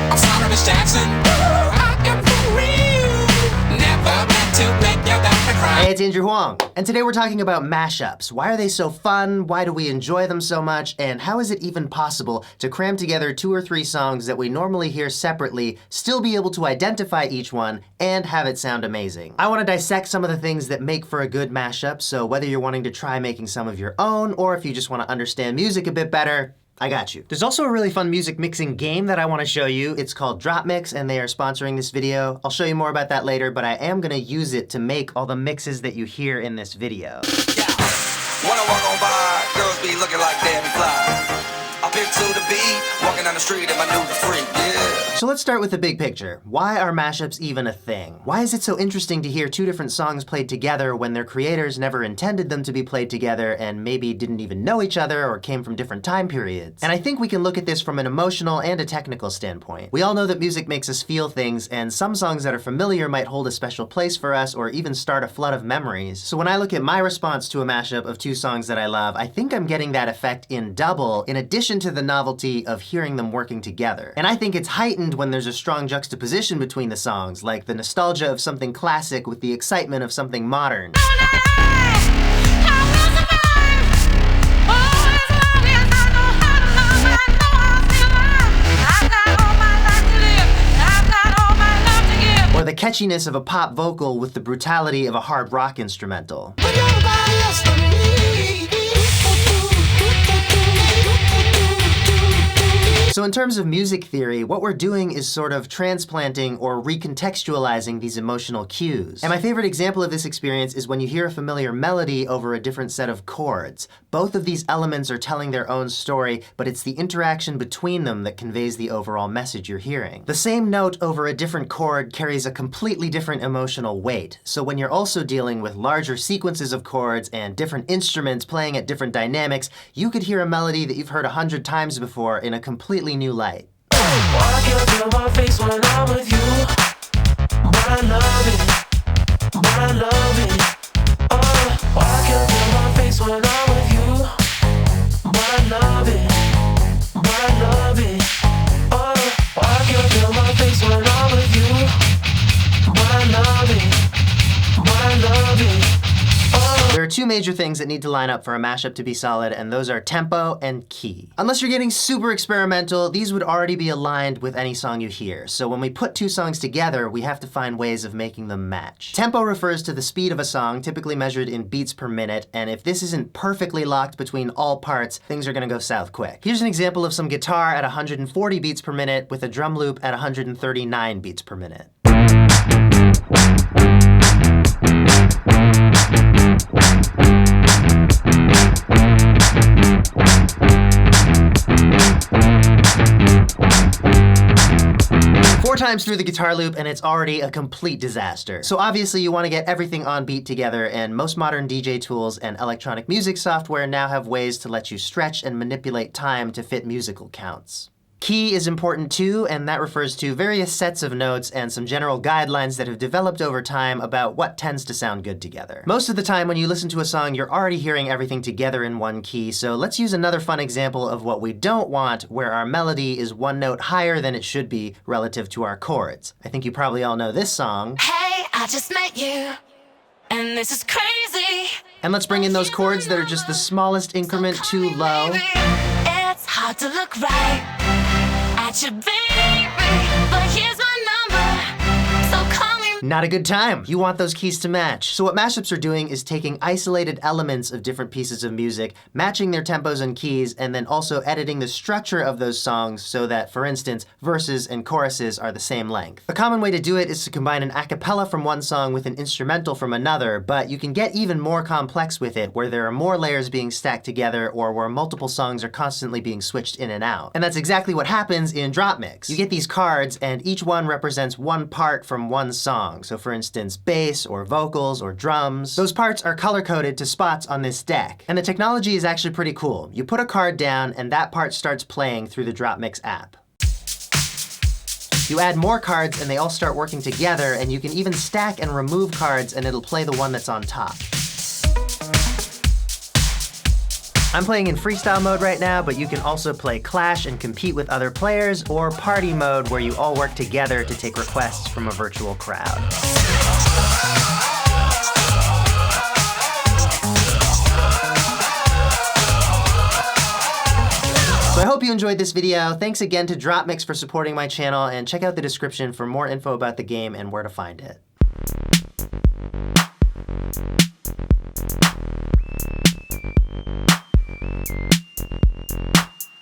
I'm sorry, Miss Jackson. I am for real. Never meant to make your doctor cry. Hey, it's Andrew Huang, and today we're talking about mashups. Why are they so fun? Why do we enjoy them so much? And how is it even possible to cram together 2 or 3 songs that we normally hear separately, still be able to identify each one, and have it sound amazing? I want to dissect some of the things that make for a good mashup, so whether you're wanting to try making some of your own, or if you just want to understand music a bit better, I got you. There's also a really fun music mixing game that I want to show you. It's called Drop Mix, and they are sponsoring this video. I'll show you more about that later, but I am going to use it to make all the mixes that you hear in this video. Yeah. When I walk on by, girls be looking like Damn Fly. I pick to the beat, walking down the street in my new freak, yeah. So let's start with the big picture. Why are mashups even a thing? Why is it so interesting to hear 2 different songs played together when their creators never intended them to be played together and maybe didn't even know each other or came from different time periods? And I think we can look at this from an emotional and a technical standpoint. We all know that music makes us feel things, and some songs that are familiar might hold a special place for us or even start a flood of memories. So when I look at my response to a mashup of 2 songs that I love, I think I'm getting that effect in double, in addition to the novelty of hearing them working together. And I think it's heightened when there's a strong juxtaposition between the songs, like the nostalgia of something classic with the excitement of something modern. Or the catchiness of a pop vocal with the brutality of a hard rock instrumental. So in terms of music theory, what we're doing is sort of transplanting or recontextualizing these emotional cues. And my favorite example of this experience is when you hear a familiar melody over a different set of chords. Both of these elements are telling their own story, but it's the interaction between them that conveys the overall message you're hearing. The same note over a different chord carries a completely different emotional weight. So when you're also dealing with larger sequences of chords and different instruments playing at different dynamics, you could hear a melody that you've heard 100 times before in a completely new light. I can't feel my face when I'm with you, but I love it, but I love it. I can't feel my face when I'm with you, but I love it, but I love it. I can't feel my face when I'm with you, but I love it, but I love it. There are 2 major things that need to line up for a mashup to be solid, and those are tempo and key. Unless you're getting super experimental, these would already be aligned with any song you hear. So when we put 2 songs together, we have to find ways of making them match. Tempo refers to the speed of a song, typically measured in beats per minute, and if this isn't perfectly locked between all parts, things are gonna go south quick. Here's an example of some guitar at 140 beats per minute with a drum loop at 139 beats per minute. 4 times through the guitar loop and it's already a complete disaster. So obviously you want to get everything on beat together, and most modern DJ tools and electronic music software now have ways to let you stretch and manipulate time to fit musical counts. Key is important too, and that refers to various sets of notes and some general guidelines that have developed over time about what tends to sound good together. Most of the time when you listen to a song, you're already hearing everything together in one key, so let's use another fun example of what we don't want, where our melody is 1 note higher than it should be relative to our chords. I think you probably all know this song. Hey, I just met you, and this is crazy. And let's bring in those chords that are just the smallest increment too low. It's hard to look right at you, baby, but here's my number, so call me. Not a good time. You want those keys to match. So what mashups are doing is taking isolated elements of different pieces of music, matching their tempos and keys, and then also editing the structure of those songs so that, for instance, verses and choruses are the same length. A common way to do it is to combine an a cappella from one song with an instrumental from another, but you can get even more complex with it, where there are more layers being stacked together or where multiple songs are constantly being switched in and out. And that's exactly what happens in Drop Mix. You get these cards, and each one represents one part from one song. So for instance, bass or vocals or drums. Those parts are color-coded to spots on this deck. And the technology is actually pretty cool. You put a card down and that part starts playing through the Drop Mix app. You add more cards and they all start working together, and you can even stack and remove cards and it'll play the one that's on top. I'm playing in freestyle mode right now, but you can also play Clash and compete with other players, or party mode where you all work together to take requests from a virtual crowd. So I hope you enjoyed this video. Thanks again to Dropmix for supporting my channel, and check out the description for more info about the game and where to find it.